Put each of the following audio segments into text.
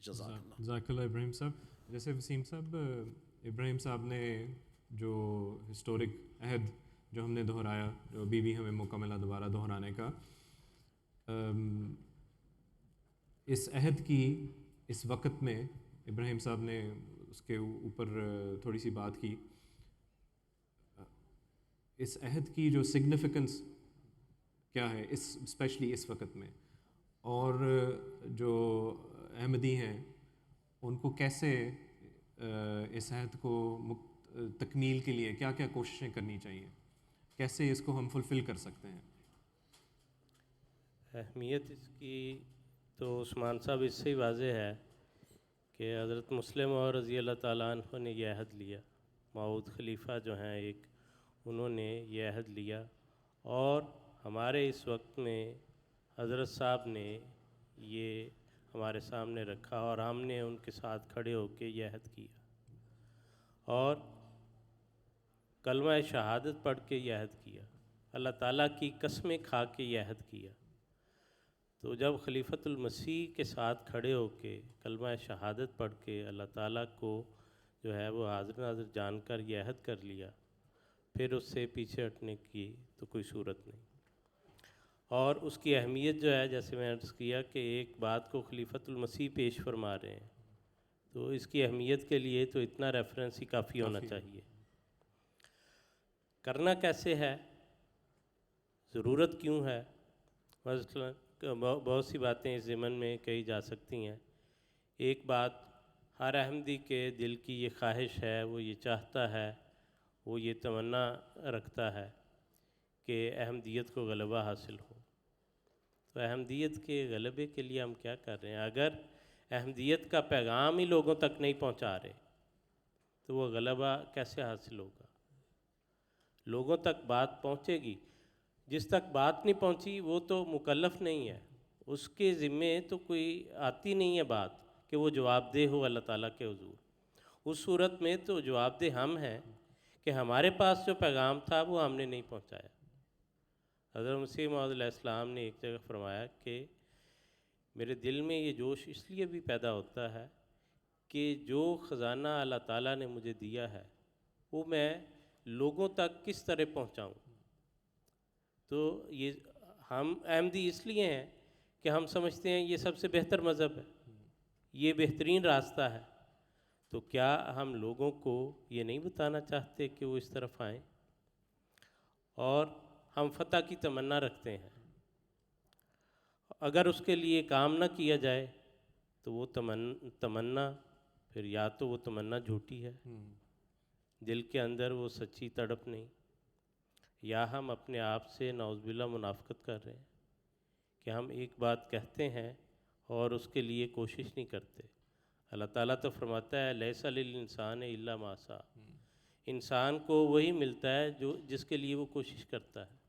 جزاک اللہ ابراہیم صاحب. جیسے وسیم صاحب، ابراہیم صاحب نے جو ہسٹورک عہد جو ہم نے دہرایا، جو ابھی بھی ہمیں موقع ملا دوبارہ دہرانے کا، اس عہد کی اس وقت میں ابراہیم صاحب نے اس کے اوپر تھوڑی سی بات کی. اس عہد کی جو سگنیفیکنس کیا ہے اسپیشلی اس وقت میں، اور جو احمدی ہیں ان کو کیسے اس عہد کو تکمیل کے لیے کیا کیا کوششیں کرنی چاہیے، کیسے اس کو ہم فلفل کر سکتے ہیں؟ اہمیت اس کی تو عثمان صاحب اس سے ہی واضح ہے کہ حضرت مسلم اور رضی اللہ تعالیٰ عنہ نے یہ عہد لیا، موعود خلیفہ جو ہیں ایک، انہوں نے یہ عہد لیا، اور ہمارے اس وقت میں حضرت صاحب نے یہ ہمارے سامنے رکھا اور ہم نے ان کے ساتھ کھڑے ہو کے یہ عہد کیا اور کلمہ شہادت پڑھ کے یہ عہد کیا، اللہ تعالیٰ کی قسمیں کھا کے یہ عہد کیا. تو جب خلیفۃ المسیح کے ساتھ کھڑے ہو کے کلمہ شہادت پڑھ کے اللہ تعالیٰ کو جو ہے وہ حاضر ناظر جان کر یہ عہد کر لیا، پھر اس سے پیچھے ہٹنے کی تو کوئی صورت نہیں. اور اس کی اہمیت جو ہے، جیسے میں نے عرض کیا کہ ایک بات کو خلیفۃ المسیح پیش فرما رہے ہیں، تو اس کی اہمیت کے لیے تو اتنا ریفرنس ہی کافی ہونا چاہیے. کرنا کیسے ہے، ضرورت کیوں ہے، مثلا بہت سی باتیں اس ضمن میں کہی جا سکتی ہیں. ایک بات ہر احمدی کے دل کی یہ خواہش ہے، وہ یہ چاہتا ہے، وہ یہ تمنا رکھتا ہے کہ احمدیت کو غلبہ حاصل ہو. تو احمدیت کے غلبے کے لیے ہم کیا کر رہے ہیں؟ اگر احمدیت کا پیغام ہی لوگوں تک نہیں پہنچا رہے تو وہ غلبہ کیسے حاصل ہوگا؟ لوگوں تک بات پہنچے گی، جس تک بات نہیں پہنچی وہ تو مکلف نہیں ہے، اس کے ذمے تو کوئی آتی نہیں ہے بات کہ وہ جواب دہ ہو اللہ تعالیٰ کے حضور. اس صورت میں تو جواب دہ ہم ہیں کہ ہمارے پاس جو پیغام تھا وہ ہم نے نہیں پہنچایا. حضرت مسیح موعود علیہ السلام نے ایک جگہ فرمایا کہ میرے دل میں یہ جوش اس لیے بھی پیدا ہوتا ہے کہ جو خزانہ اللہ تعالیٰ نے مجھے دیا ہے وہ میں لوگوں تک کس طرح پہنچاؤں. تو یہ ہم احمدی اس لیے ہیں کہ ہم سمجھتے ہیں یہ سب سے بہتر مذہب ہے، یہ بہترین راستہ ہے. تو کیا ہم لوگوں کو یہ نہیں بتانا چاہتے کہ وہ اس طرف آئیں؟ اور ہم فتح کی تمنا رکھتے ہیں، اگر اس کے لیے کام نہ کیا جائے تو وہ تمنا پھر یا تو وہ تمنا جھوٹی ہے، دل کے اندر وہ سچی تڑپ نہیں، یا ہم اپنے آپ سے نعوذ باللہ منافقت کر رہے ہیں کہ ہم ایک بات کہتے ہیں اور اس کے لیے کوشش نہیں کرتے. اللہ تعالیٰ تو فرماتا ہے لیس للانسان الا ما سعی، انسان کو وہی ملتا ہے جس کے لیے وہ کوشش کرتا ہے.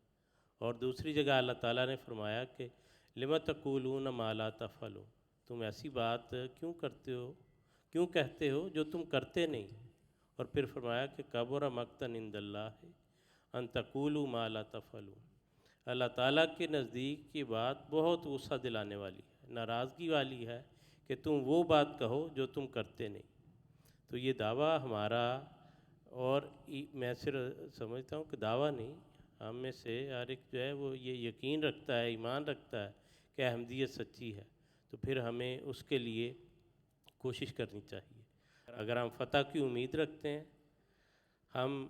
اور دوسری جگہ اللہ تعالیٰ نے فرمایا کہ لم تقولون ما لا تفعلون، تم ایسی بات کیوں کرتے ہو، کیوں کہتے ہو جو تم کرتے نہیں. اور پھر فرمایا کہ کبر مقتا عند اللہ ان تقولوا ما لا تفعلون، اللہ تعالیٰ کے نزدیک یہ بات بہت غصہ دلانے والی ہے، ناراضگی والی ہے کہ تم وہ بات کہو جو تم کرتے نہیں. تو یہ دعویٰ ہمارا، اور میں صرف سمجھتا ہوں کہ دعویٰ نہیں، ہم میں سے ہر ایک جو ہے وہ یہ یقین رکھتا ہے، ایمان رکھتا ہے کہ احمدیت سچی ہے، تو پھر ہمیں اس کے لیے کوشش کرنی چاہیے. اگر ہم فتح کی امید رکھتے ہیں، ہم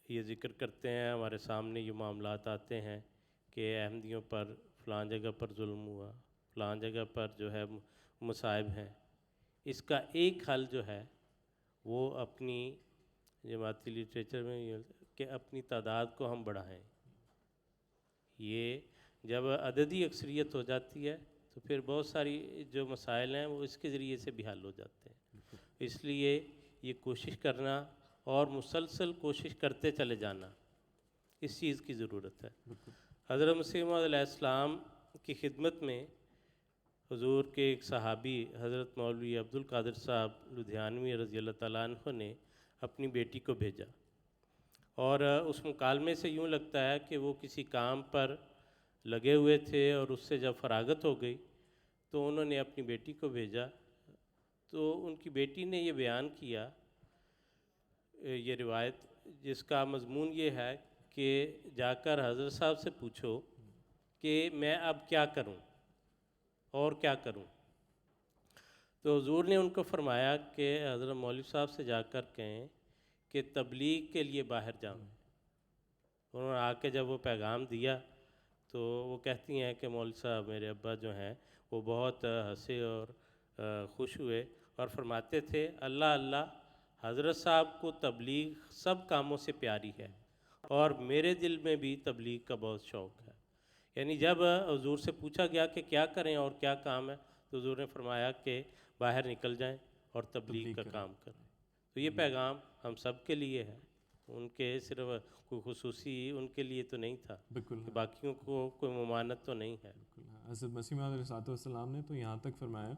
یہ ذکر کرتے ہیں، ہمارے سامنے یہ معاملات آتے ہیں کہ احمدیوں پر فلاں جگہ پر ظلم ہوا، فلاں جگہ پر جو ہے مصائب ہیں، اس کا ایک حل جو ہے وہ اپنی جماعتی لٹریچر میں یہ کہ اپنی تعداد کو ہم بڑھائیں. یہ جب عددی اکثریت ہو جاتی ہے تو پھر بہت ساری جو مسائل ہیں وہ اس کے ذریعے سے بھی حل ہو جاتے ہیں. اس لیے یہ کوشش کرنا اور مسلسل کوشش کرتے چلے جانا، اس چیز کی ضرورت ہے. حضرت مسیح موعود علیہ السلام کی خدمت میں حضور کے ایک صحابی حضرت مولوی عبد القادر صاحب لدھیانوی رضی اللہ تعالیٰ عنہ نے اپنی بیٹی کو بھیجا، اور اس مکالمے سے یوں لگتا ہے کہ وہ کسی کام پر لگے ہوئے تھے، اور اس سے جب فراغت ہو گئی تو انہوں نے اپنی بیٹی کو بھیجا तो उनकी बेटी ने ये बयान किया, ये रिवायत, जिसका मज़मून ये है कि जाकर हज़रत साहब से पूछो कि मैं अब क्या करूं और क्या करूं। तो हुज़ूर ने उनको फरमाया कि हज़रत मौलवी साहब से जाकर कहें कि तबलीग के लिए बाहर जाऊं। उन्होंने आके जब वो पैगाम दिया तो वो कहती हैं कि मौलवी साहब मेरे अब्बा जो हैं वो बहुत हंसे और खुश हुए और फरमाते थे, अल्लाह अल्लाह, हज़रत साहब को तबलीग सब कामों से प्यारी है और मेरे दिल में भी तबलीग का बहुत शौक़ है। यानी जब हुज़ूर से पूछा गया कि क्या करें और क्या काम है, तो हुज़ूर ने फरमाया कि बाहर निकल जाएं और तबलीग का काम करें। तो ये पैगाम हम सब के लिए है, उनके सिर्फ कोई खुसूसी उनके लिए तो नहीं था, बिल्कुल, कि बाकियों को कोई ममानत तो नहीं है। हज़रत मसीह मौऊद अलैहिस्सलाम ने तो यहाँ तक फरमाया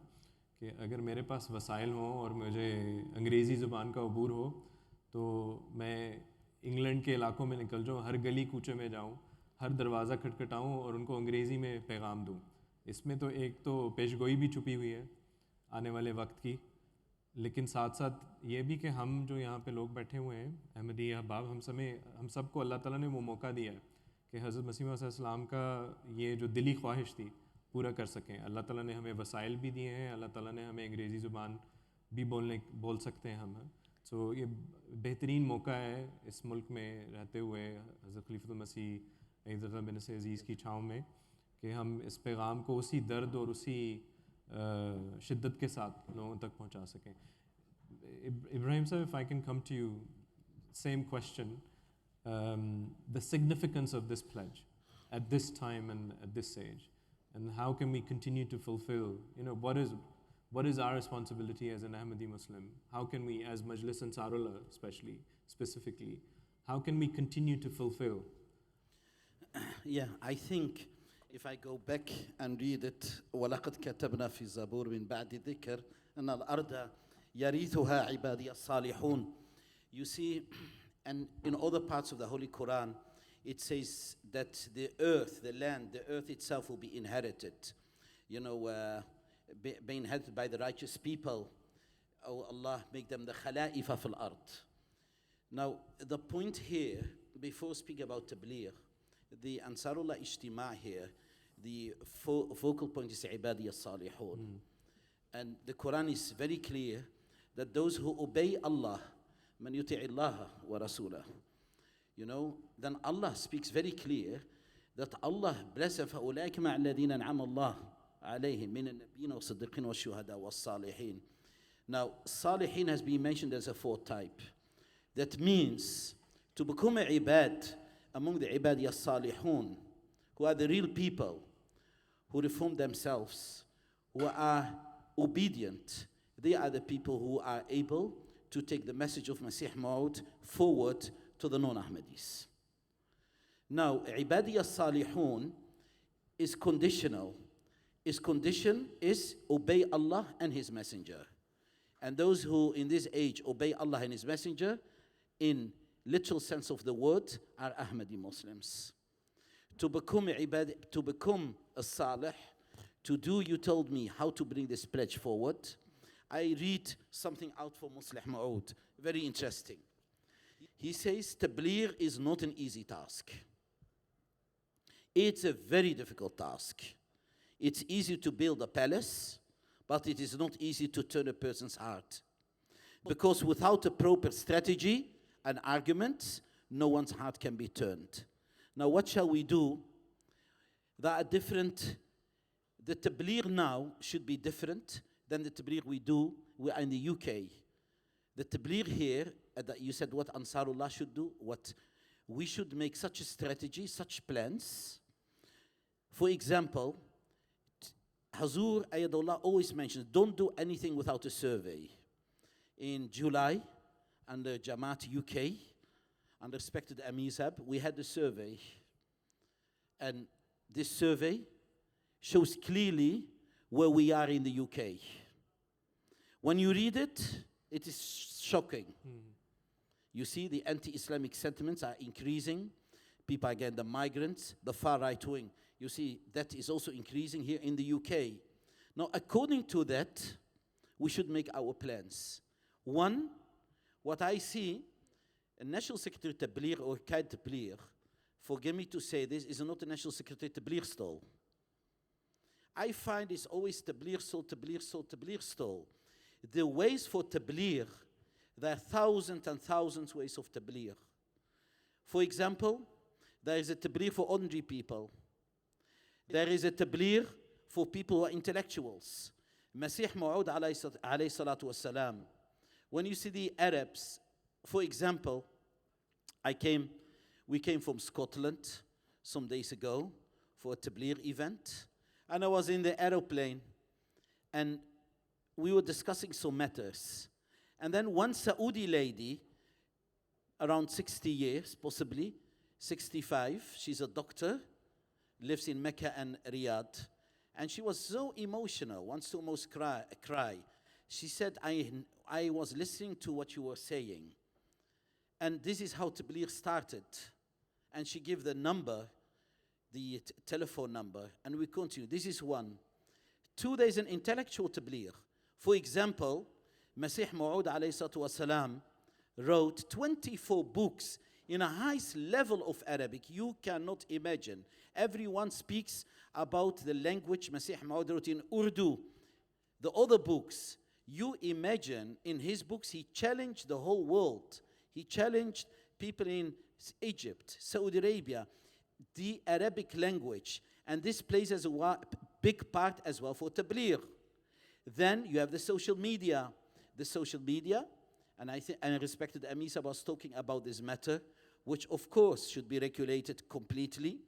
कि अगर मेरे पास वसाइल हों और मुझे अंग्रेज़ी ज़ुबान का अबूर हो तो मैं इंग्लैंड के इलाकों में निकल जाऊँ, हर गली कूचे में जाऊँ, हर दरवाज़ा खटखटाऊँ और उनको अंग्रेज़ी में पैगाम दूँ। इसमें तो एक तो पेशगोई भी छुपी हुई है आने वाले वक्त की, लेकिन साथ साथ ये भी कि हम जो यहाँ पे लोग बैठे हुए हैं अहमदी अहबाब, हम सबको अल्लाह ताला ने वो मौका दिया है कि हज़रत मसीह मौऊद अलैहिस्सलाम का ये जो दिली ख्वाहिश थी पूरा कर सकें। अल्लाह ताला ने हमें वसाइल भी दिए हैं, अल्लाह ताला ने हमें अंग्रेज़ी ज़ुबान भी बोल सकते हैं हम। सो ये बेहतरीन मौका है इस मुल्क में रहते हुए हज़रत खलीफतुल मसीह इज़्ज़त बिन अज़ीज़ की छाँव में कि हम इस पैगाम को उसी दर्द और उसी शिद्दत के साथ लोगों तक पहुँचा सकें। Ibrahim sir, if I can come to you, same question, the significance of this pledge at this time and at this age, and how can we continue to fulfill, what is our responsibility as an Ahmadi Muslim? How can we, as Majlis Ansarullah specifically, how can we continue to fulfill? Yeah, I think if I go back and read it, وَلَقَدْ كَتَبْنَا فِي الزَّبُورِ مِنْ بَعْدِ ذِكْرٍ أَنَّ الْأَرْضَ يَرِثُهَا عِبَادِيَ الصَّالِحُونَ. You see, and in other parts of the Holy Quran, it says that the earth itself will be inherited. Be inherited by the righteous people. Oh Allah, make them the khala'ifa fil ard. Now, the point here, before speaking about Tabligh, the Ansarullah Ijtima' here, the focal point is Ibadi as-Salihun. And the Quran is very clear that those who obey Allah, man yuti'i Allah wa rasulah, then Allah speaks very clear that Allah blesses فَأُولَٰئِكَ مَعَ الَّذِينَ أَنْعَمَ اللَّهُ عَلَيْهِمْ مِنَ النَّبِيِّينَ وَالصِّدِّيقِينَ وَالشُّهَدَاءِ وَالصَّالِحِينَ. Now, Salihin has been mentioned as a fourth type. That means to become a ibad among the ibadi as-salihun, who are the real people, who reform themselves, who are obedient. They are the people who are able to take the message of Masih Maud forward to the non-Ahmadis. Now, ibadi as-salihun is conditional. Its condition is obey Allah and His Messenger. And those who in this age obey Allah and His Messenger, in literal sense of the word, are Ahmadi Muslims. To become a salih, to do, you told me how to bring this pledge forward. I read something out for Muslih Ma'ud, very interesting. He says, Tabligh is not an easy task. It's a very difficult task. It's easy to build a palace, but it is not easy to turn a person's heart. Because without a proper strategy and arguments, no one's heart can be turned. Now, what shall we do? There are different. The Tabligh now should be different than the Tabligh we are in the UK. The Tabligh here, you said what Ansarullah should do, what we should make such a strategy, such plans. For example, Hazur Ayadullah always mentions, don't do anything without a survey. In July, under Jamaat UK, under respected Amizab, we had a survey. And this survey shows clearly where we are in the UK. When you read it, it is shocking. You see the anti-Islamic sentiments are increasing. People, again, the migrants, the far right wing, you see that is also increasing here in the UK. Now, according to that, we should make our plans. One, what I see, a National Secretary Tabligh or Qaid Tabligh, forgive me to say this, is not a National Secretary Tabligh stall. I find it's always Tabligh stall, Tabligh stall, Tabligh stall. The ways for Tabligh, there are thousands and thousands ways of Tabligh. For example, there is a Tabligh for ordinary people. There is a Tabligh for people who are intellectuals. Masih Maw'ud alayhi salatu wassalam. When you see the Arabs, for example, we came from Scotland some days ago for a Tabligh event, and I was in the aeroplane, and we were discussing some matters. And then one Saudi lady, around 60 years, possibly 65, she's a doctor, lives in Mecca and Riyadh, and she was so emotional, wants to almost cry. She said, I was listening to what you were saying, and this is how Tabligh started. And she gave the number, the telephone number, and we continue. This is one. Two, there's an intellectual Tabligh. For example, Masih Maw'ud alayhi salatu wasalam wrote 24 books in a highest level of Arabic. You cannot imagine. Everyone speaks about the language Masih Maw'ud wrote in Urdu. The other books, you imagine, in his books, he challenged the whole world. He challenged people in Egypt, Saudi Arabia, the Arabic language. And this plays as a big part as well for Tabligh. Then you have the social media. The social media, and I respected Amisa was talking about this matter, which of course should be regulated completely.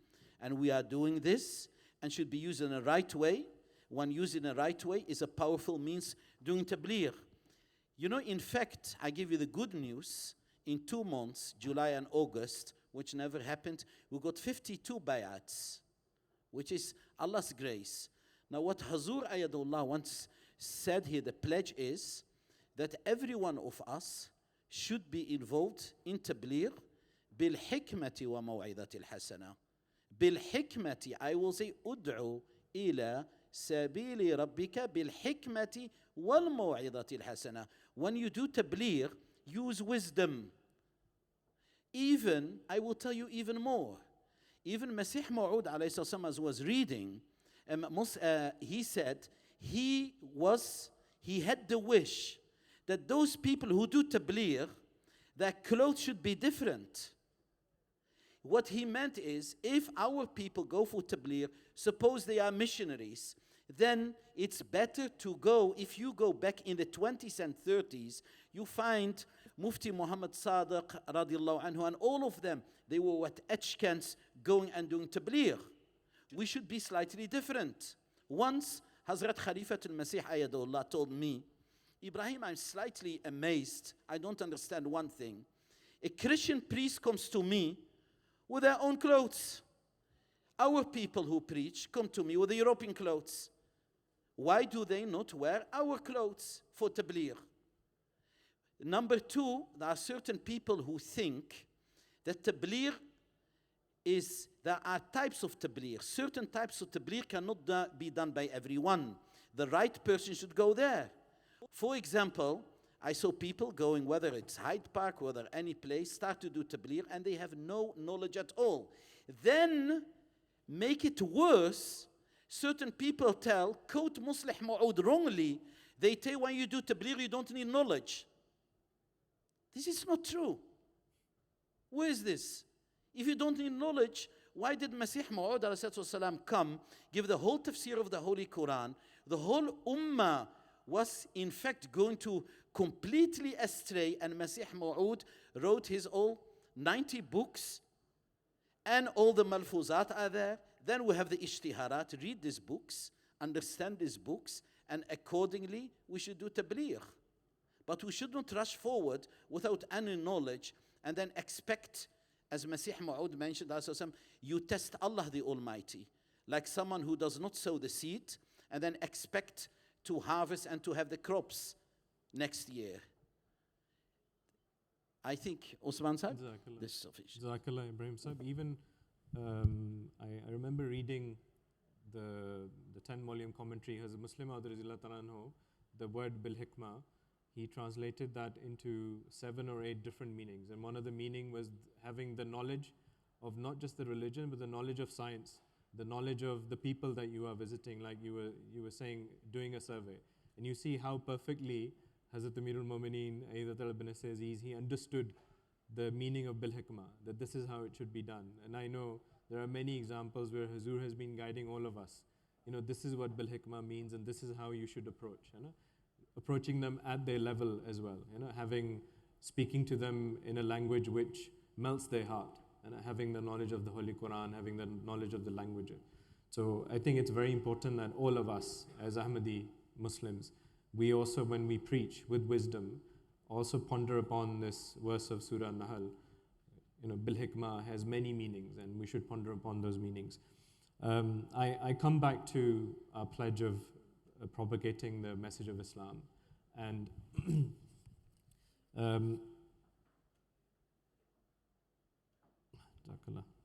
And we are doing this and should be used in the right way. When used in the right way is a powerful means doing Tabligh. You know, in fact, I give you the good news. In 2 months, July and August, which never happened, we got 52 bay'ats, which is Allah's grace. Now what Hazur Ayadullah once said here, the pledge is that every one of us should be involved in Tabligh bil-hikmati wa maw'idati al-hasana. Bil-hikmati, I will say, ud'u ila sabili rabbika bil-hikmati wal-maw'idati al-hasana. When you do Tabligh, use wisdom. Even, I will tell you even more. Even Masih Maw'ud alayhi salam, as was reading, he said he had the wish that those people who do Tabligh, their clothes should be different. What he meant is, if our people go for Tabligh, suppose they are missionaries, then it's better to go, if you go back in the 20s and 30s, you find Mufti Muhammad Sadiq radiallahu anhu, and all of them, they were what Echkans going and doing Tabligh. We should be slightly different. Once, Hazrat Khalifatul Masih Ayadullah told me, Ibrahim, I'm slightly amazed. I don't understand one thing. A Christian priest comes to me with their own clothes. Our people who preach come to me with the European clothes. Why do they not wear our clothes for Tabligh? Number two, there are certain people who think that Tabligh there are types of Tabligh. Certain types of Tabligh cannot be done by everyone. The right person should go there. For example, I saw people going, whether it's Hyde Park, whether any place, start to do Tabligh, and they have no knowledge at all. Then, make it worse, certain people quote Muslih Ma'ud wrongly. They tell when you do Tabligh, you don't need knowledge. This is not true. Where is this? If you don't need knowledge, why did Masih Maw'ud alayhi salam come, give the whole tafsir of the Holy Quran? The whole ummah was in fact going to completely astray, and Masih Maw'ud wrote his all 90 books, and all the malfuzat are there. Then we have the ishtiharat. Read these books, understand these books, and accordingly we should do Tabligh. But we should not rush forward without any knowledge and then expect, as Masih Maw'ud mentioned, you test Allah the Almighty, like someone who does not sow the seed and then expect to harvest and to have the crops next year. I think, Usman Sahib, this is sufficient. Jazakallah, Ibrahim Sahib. Even I remember reading the 10-volume commentary, Hazrat Muslim Maud Radhiyallahu Ta'ala Anhu, the word bil hikmah, he translated that into 7 or 8 different meanings. And one of the meaning was having the knowledge of not just the religion, but the knowledge of science, the knowledge of the people that you are visiting, like you were saying, doing a survey. And you see how perfectly Hazrat Amirul Mu'mineen Ayyad bin Aziz, he understood the meaning of bil hikmah, that this is how it should be done. And I know there are many examples where Hazur has been guiding all of us. This is what bil hikmah means, and this is how you should approach. Approaching them at their level as well. Speaking to them in a language which melts their heart, and having the knowledge of the Holy Quran, having the knowledge of the language. So I think it's very important that all of us as Ahmadi Muslims, we also, when we preach with wisdom, also ponder upon this verse of Surah Nahl. Bil hikmah has many meanings, and we should ponder upon those meanings. I come back to our pledge of propagating the message of Islam, and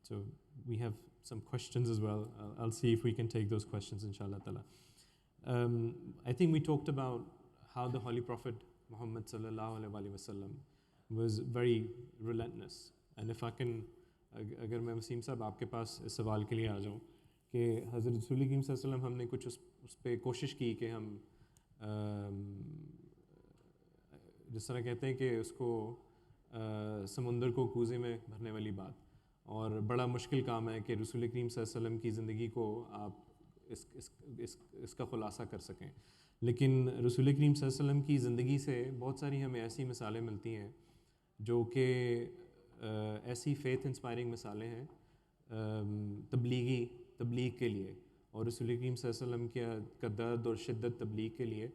so we have some questions as well. I'll see if we can take those questions, inshallah ta'ala. I think we talked about how the Holy Prophet Muhammad sallallahu alaihi wasallam was very relentless. And if I can, agar मैं वसीम साहब आपके पास इस सवाल के लिए आ जाऊँ कि हज़रत रसूल करीम सल्लल्लाहु अलैहि वसल्लम हमने कुछ उस पे कोशिश की कि हम जिस तरह कहते हैं कि उसको समुंदर को कूज़े में भरने वाली बात, और बड़ा मुश्किल काम है कि रसूल करीम सल्लल्लाहु अलैहि वसल्लम की ज़िंदगी को आप इसका ख़ुलासा कर सकें. लेकिन रसूल करीम सल्लल्लाहु अलैहि वसल्लम की ज़िंदगी से बहुत सारी हमें ऐसी मिसालें मिलती हैं जो कि ऐसी फेथ इंस्पायरिंग मिसालें हैं तबलीग के लिए, और रसूल करीम सल्लल्लाहु अलैहि वसल्लम का दर्द और शिद्दत तबलीग के लिए.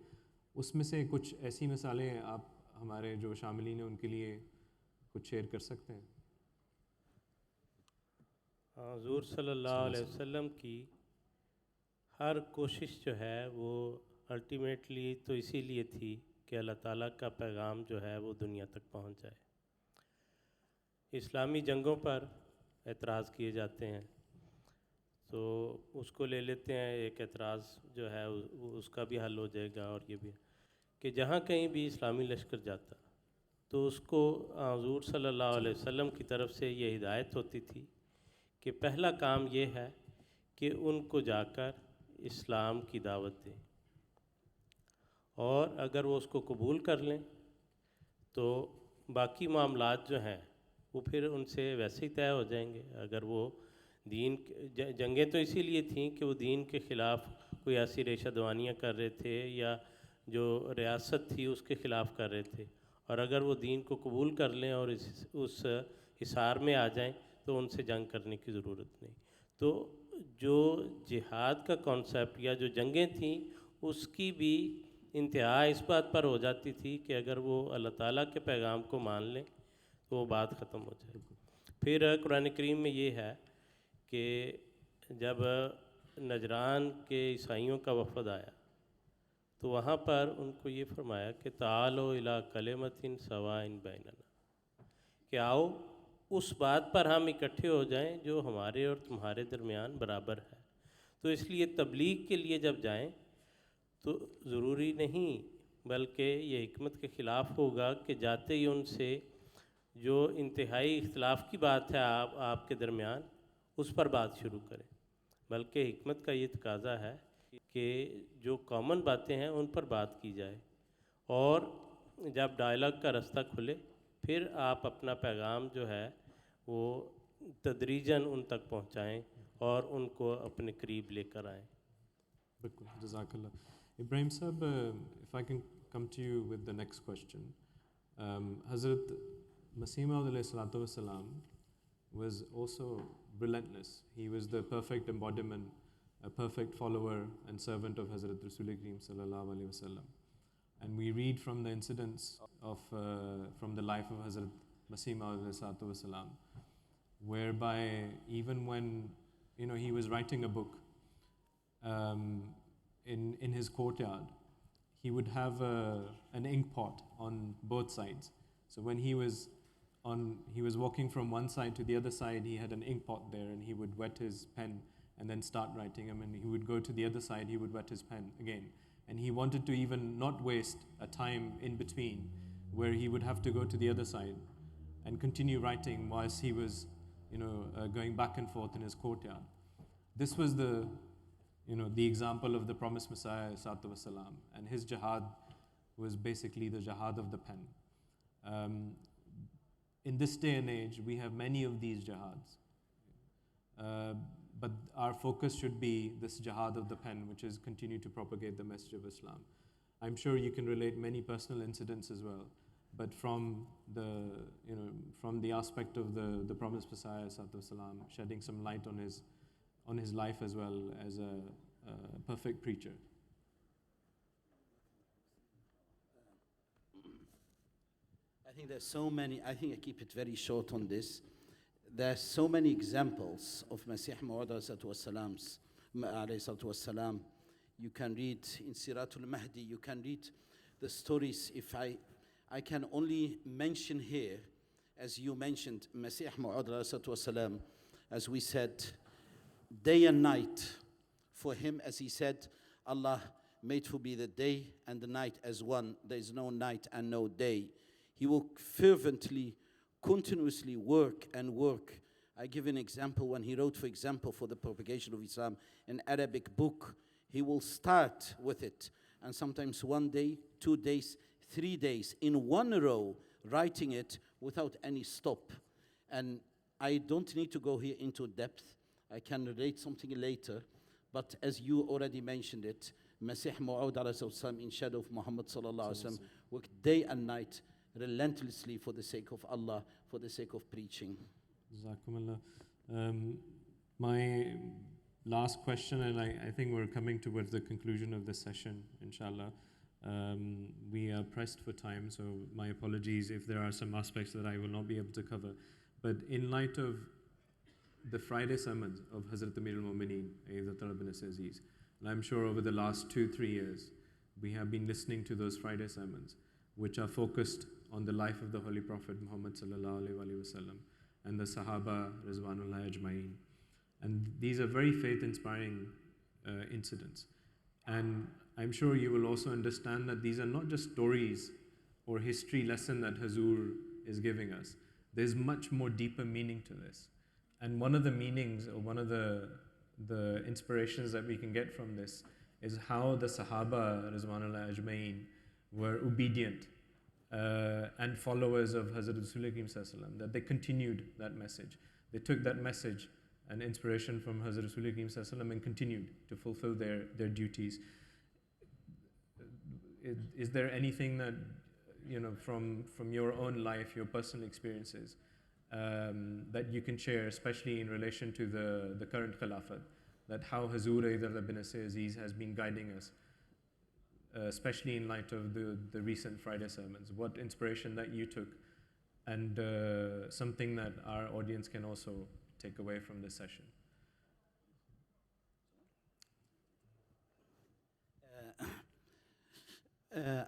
उसमें से कुछ ऐसी मिसालें आप हमारे जो शामिलीन हैं उनके लिए कुछ शेयर कर सकते हैं. हुज़ूर सल्लल्लाहु अलैहि वसल्लम की हर कोशिश जो है वो अल्टीमेटली तो इसीलिए थी कि अल्लाह ताला का पैगाम जो है वो दुनिया तक पहुंच जाए. इस्लामी जंगों पर एतराज़ किए जाते हैं तो उसको ले लेते हैं, एक एतराज़ जो है उसका भी हल हो जाएगा. और ये भी कि जहाँ कहीं भी इस्लामी लश्कर जाता तो उसको हुज़ूर सल्लल्लाहु अलैहि वसल्लम की तरफ से ये हिदायत होती थी कि पहला काम ये है कि उनको जाकर इस्लाम की दावत दें, और अगर वो उसको कबूल कर लें तो बाकी मामलात जो हैं वो फिर उनसे वैसे ही तय हो जाएंगे. अगर वो दीन जंगें तो इसीलिए थीं कि वो दीन के ख़िलाफ़ कोई ऐसी रेशा-दवानियाँ कर रहे थे या जो रियासत थी उसके ख़िलाफ़ कर रहे थे, और अगर वो दीन को कबूल कर लें और उस हिसार में आ जाएं तो उनसे जंग करने की ज़रूरत नहीं. तो जो जिहाद का कॉन्सेप्ट या जो जंगें थीं उसकी भी इंतहा इस बात पर हो जाती थी कि अगर वो अल्लाह ताला के पैगाम को मान लें तो वो बात ख़त्म हो जाए. फिर कुरान करीम में ये है कि जब नजरान के ईसाइयों का वफ़द आया तो वहाँ पर उनको ये फरमाया कि तालो इला कलिमतिन सवाइन बैनना, कि आओ उस बात पर हम इकट्ठे हो जाएं जो हमारे और तुम्हारे दरमियान बराबर है. तो इसलिए तबलीग के लिए जब जाएं तो ज़रूरी नहीं बल्कि ये हिकमत के ख़िलाफ़ होगा कि जाते ही उनसे जो इंतहाई इख्तिलाफ़ की बात है आपके दरमियान उस पर बात शुरू करें, बल्कि हिकमत का ये तकाज़ा है कि जो कॉमन बातें हैं उन पर बात की जाए, और जब डायलॉग का रास्ता खुले फिर आप अपना पैगाम जो है वो तदरीजन उन तक पहुँचाएँ और उनको अपने करीब लेकर आएँ. बिल्कुल, जज़ाकल्लाह. Ibrahim Sahib, if I can come to you with the next question. Hazrat Masih Maud alayhi salatu wasalam was also relentless. He was the perfect embodiment, a perfect follower and servant of Hazrat Rasul Kareem sallallahu alayhi wasallam. And we read from the incidents of from the life of Hazrat Masih Maud alayhi salatu wasalam, whereby even when he was writing a book in his courtyard, he would have an ink pot on both sides. So when he was walking from one side to the other side, he had an ink pot there, and he would wet his pen and then start writing. And when he would go to the other side, he would wet his pen again. And he wanted to even not waste a time in between where he would have to go to the other side and continue writing whilst he was, going back and forth in his courtyard. This was the example of the promised Messiah, sallallahu alaihi wasallam, and his jihad was basically the jihad of the pen. In this day and age, we have many of these jihads. But our focus should be this jihad of the pen, which is continue to propagate the message of Islam. I'm sure you can relate many personal incidents as well, but from the aspect of the promised Messiah, sallallahu alaihi wasallam, shedding some light on his life as well as a perfect preacher. I think there's so many, I think I keep it very short on this. There's so many examples of Masih Maud alayhi salam. You can read in Siratul Mahdi, you can read the stories. If I can only mention here, as you mentioned, Masih Maud alayhi salam, as we said, day and night for him, as he said, Allah made for me the day and the night as one. There is no night and no day. He will fervently, continuously work and work. I give an example. When he wrote, for example, for the propagation of Islam, an Arabic book, he will start with it. And sometimes 1 day, 2 days, 3 days, in one row, writing it without any stop. And I don't need to go here into depth. I can relate something later. But as you already mentioned it, Masih Maud in shadow of Muhammad sallallahu alaihi wasallam worked day and night, relentlessly for the sake of Allah, for the sake of preaching. Jazakumullah. My last question, and I think we're coming towards the conclusion of this session, inshallah. We are pressed for time, so my apologies if there are some aspects that I will not be able to cover. But in light of the Friday sermons of Hazrat Amir al-Mu'mineen, Aziz, and I'm sure over the last 2-3 years, we have been listening to those Friday sermons, which are focused on the life of the Holy Prophet Muhammad sallallahu alaihi wasallam and the Sahaba Rizwanullah Ajma'in. And these are very faith-inspiring incidents. And I'm sure you will also understand that these are not just stories or history lesson that Hazur is giving us. There's much more deeper meaning to this. And one of the meanings, or one of the inspirations that we can get from this is how the Sahaba Rizwanullah Ajma'in were obedient and followers of Hazrat Rasulullah, that they continued that message. They took that message and inspiration from Hazrat Rasulullah and continued to fulfill their duties. Is there anything that, from your own life, your personal experiences, that you can share, especially in relation to the current Khilafat, that how Hazur bin Aziz has been guiding us, especially in light of the recent Friday sermons? What inspiration that you took, and something that our audience can also take away from this session?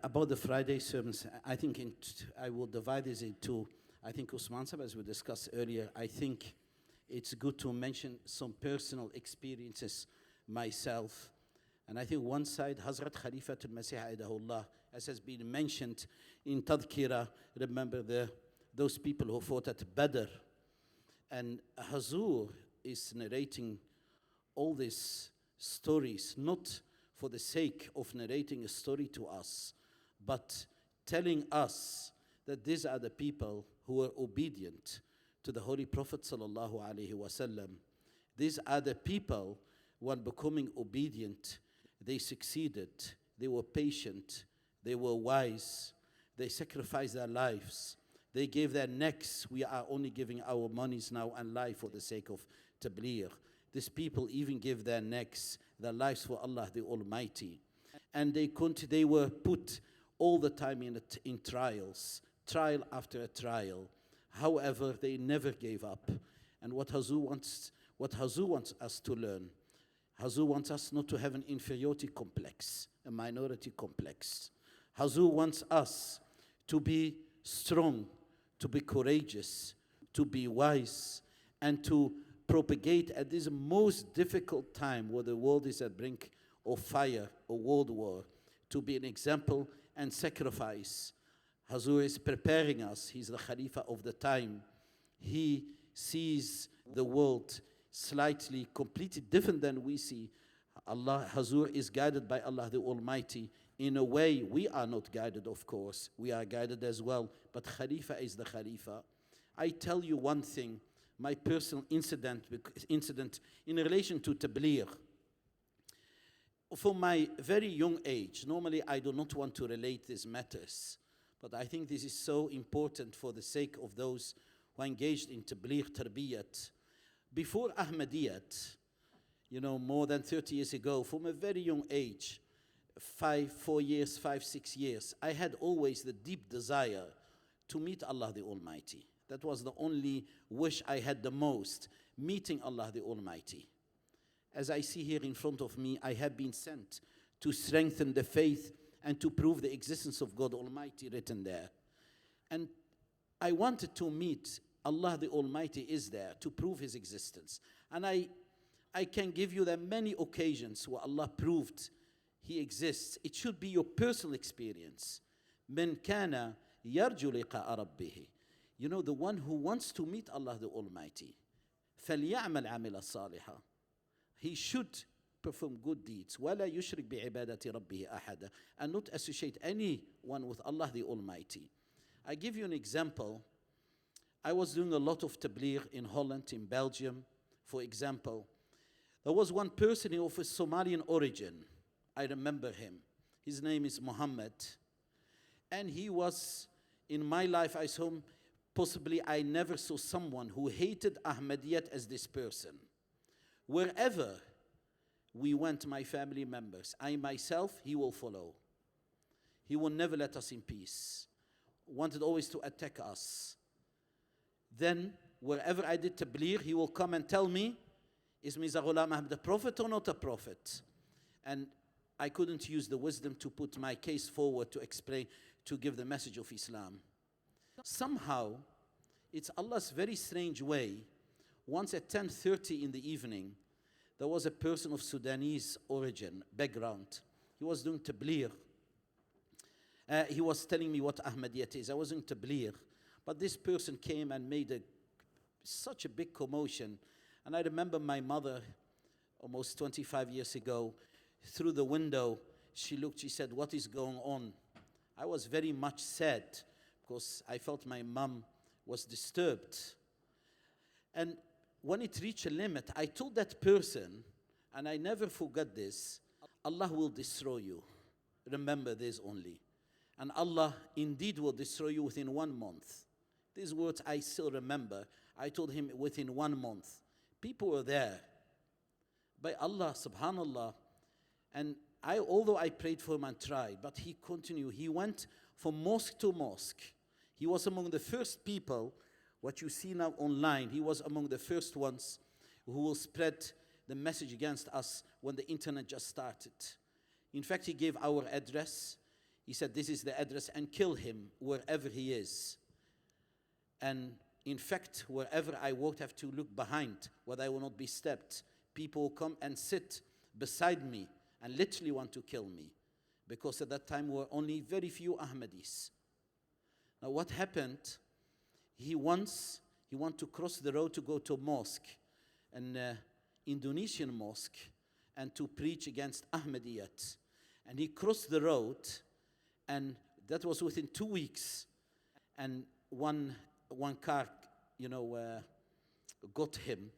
About the Friday sermons, I think I will divide this into, I think Usman Sahib, as we discussed earlier, I think it's good to mention some personal experiences myself. And I think one side, Hazrat Khalifatul Masih Aidahullah, as has been mentioned in Tadhkira, remember those people who fought at Badr. And Hazur is narrating all these stories, not for the sake of narrating a story to us, but telling us that these are the people who were obedient to the Holy Prophet sallallahu alaihi wasallam. These are the people, when becoming obedient, they succeeded, they were patient, they were wise, they sacrificed their lives, they gave their necks. We are only giving our monies now and life for the sake of Tabligh. These people even gave their necks, their lives for Allah the Almighty. And they were put all the time in trials, trial after trial. However, they never gave up. And what Hazur wants us to learn, Hazur wants us not to have an inferiority complex, a minority complex. Hazur wants us to be strong, to be courageous, to be wise, and to propagate at this most difficult time where the world is at brink of fire, a world war. to be an example and sacrifice. Hazur is preparing us. He's the Khalifa of the time. He sees the world slightly, completely different than we see. Hazur is guided by Allah the Almighty. In a way, we are not guided, of course. We are guided as well. But Khalifa is the Khalifa. I tell you one thing, my personal incident in relation to Tabligh. For my very young age, normally I do not want to relate these matters, but I think this is so important for the sake of those who are engaged in Tabligh Tarbiyat. Before Ahmadiyyat, more than 30 years ago, from a very young age, 4 years, 5, 6 years, I had always the deep desire to meet Allah the Almighty. That was the only wish I had the most, meeting Allah the Almighty. As I see here in front of me, I have been sent to strengthen the faith and to prove the existence of God Almighty written there. And I wanted to meet Allah the Almighty is there to prove His existence. And I can give you the many occasions where Allah proved He exists. It should be your personal experience. من كان يرجو لقاء ربه. The one who wants to meet Allah the Almighty. فليعمل عملا صالحا. He should perform good deeds. وَلَا يُشْرِكْ بِعِبَادَةِ رَبِّهِ أَحَدًا. And not associate anyone with Allah the Almighty. I give you an example. I was doing a lot of tabligh in Holland, in Belgium, for example. There was one person of a Somalian origin. I remember him. His name is Muhammad. And he was, in my life, I saw him, possibly I never saw someone who hated Ahmadiyyat as this person. Wherever we went, my family members, I myself, he will follow. He will never let us in peace. Wanted always to attack us. Then, wherever I did tabligh, he will come and tell me, is Mirza Ghulam Ahmad a prophet or not a prophet? And I couldn't use the wisdom to put my case forward to explain, to give the message of Islam. Somehow, it's Allah's very strange way. Once at 10:30 in the evening, there was a person of Sudanese origin, background. He was doing tabligh. He was telling me what Ahmadiyyat is. I was doing tabligh. But this person came and made such a big commotion. And I remember my mother, almost 25 years ago, through the window, she looked, she said, "What is going on?" I was very much sad because I felt my mom was disturbed. And when it reached a limit, I told that person, and I never forgot this, Allah will destroy you. Remember this only. And Allah indeed will destroy you within 1 month. These words I still remember. I told him within 1 month. People were there. By Allah, subhanallah. And although I prayed for him and tried, but he continued. He went from mosque to mosque. He was among the first people. What you see now online, he was among the first ones who will spread the message against us when the internet just started. In fact, he gave our address. He said, "This is the address," and kill him wherever he is. And in fact, wherever I walked, I have to look behind, whether I will not be stepped. People will come and sit beside me and literally want to kill me. Because at that time, were only very few Ahmadis. Now what happened? He wanted to cross the road to go to a mosque, an Indonesian mosque, and to preach against Ahmadiyyat. And he crossed the road, and that was within 2 weeks. And one car, got him.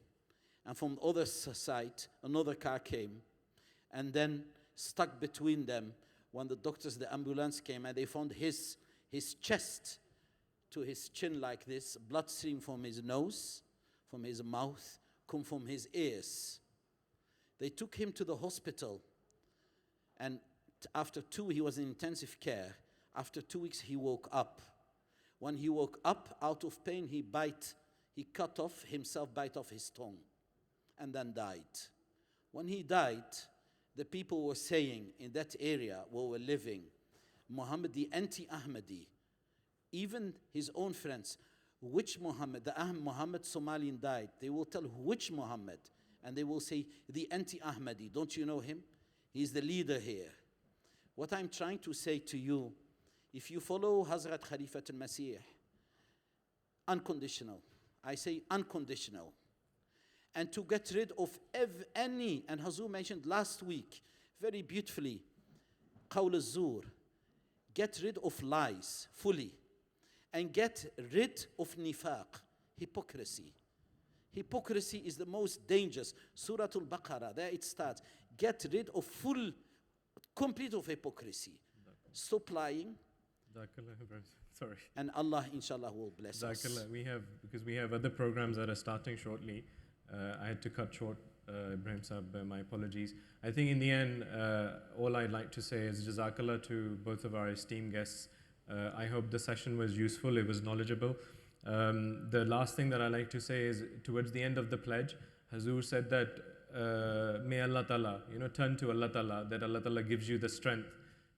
And from the other side, another car came. And then stuck between them, when the doctors, the ambulance came, and they found his chest to his chin like this, blood stream from his nose, from his mouth, come from his ears. They took him to the hospital, and after he was in intensive care. After 2 weeks, he woke up. When he woke up, out of pain, he cut off himself, bite off his tongue, and then died. When he died, the people were saying in that area where we were living, Muhammad, the anti-Ahmadi, even his own friends, which Muhammad, the Muhammad Somalian died, they will tell which Muhammad, and they will say, the anti-Ahmadi, don't you know him? He's the leader here. What I'm trying to say to you, if you follow Hazrat Khalifat al-Masih, unconditional, I say unconditional, and to get rid of any, and Hazur mentioned last week very beautifully, qawl al-zur, get rid of lies fully, and get rid of nifaq, hypocrisy. Hypocrisy is the most dangerous. Surah Al-Baqarah, there it starts. Get rid of complete of hypocrisy. Stop lying. Sorry. And Allah, inshallah, will bless us. Because we have other programs that are starting shortly. I had to cut short, Ibrahim Sahib, my apologies. I think in the end, all I'd like to say is Jazakallah to both of our esteemed guests. I hope the session was useful, it was knowledgeable. The last thing that I like to say is, towards the end of the pledge, Hazur said that may Allah Ta'ala, turn to Allah Ta'ala, that Allah Ta'ala gives you the strength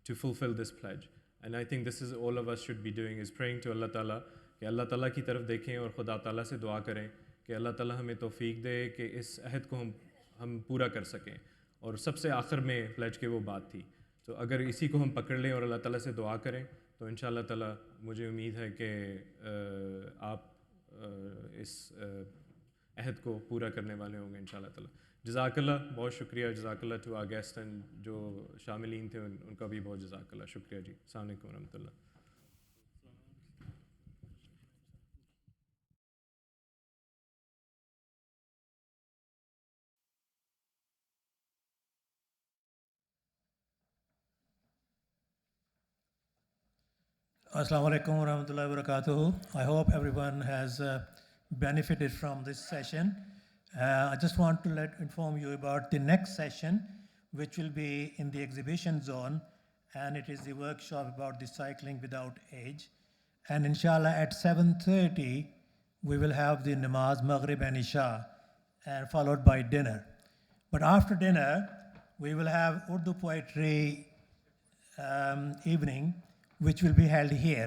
to fulfill this pledge. And I think this is all of us should be doing, is praying to Allah Ta'ala, कि Allah Ta'ala की तरफ देखें और खुदा Ta'ala से दुआ करें कि Allah Ta'ala हमें तौफीक दे कि इस अहद को हम पूरा कर सकें. और सबसे आखिर में प्लेज के वो बात थी. तो अगर इसी को हम पकड़ लें और अल्लाह ताला से दुआ करें तो इंशाअल्लाह ताला मुझे उम्मीद है कि आप इस अहद को पूरा करने वाले होंगे इंशाअल्लाह ताला. जज़ाकल्लाह, बहुत शुक्रिया. जज़ाकल्लाह टू आवर गेस्ट एंड जो शामिलीन थे उनका भी बहुत जज़ाकल्लाह. शुक्रिया जी. अस्सलाम वालेकुम व रहमतुल्लाह. Assalamu alaikum wa rahmatullahi wa barakatuh. I hope everyone has benefited from this session. I just want to inform you about the next session, which will be in the exhibition zone, and it is the workshop about the cycling without age. And inshallah at 7:30, we will have the namaz, Maghrib and Isha, and followed by dinner. But after dinner, we will have Urdu poetry evening, which will be held here.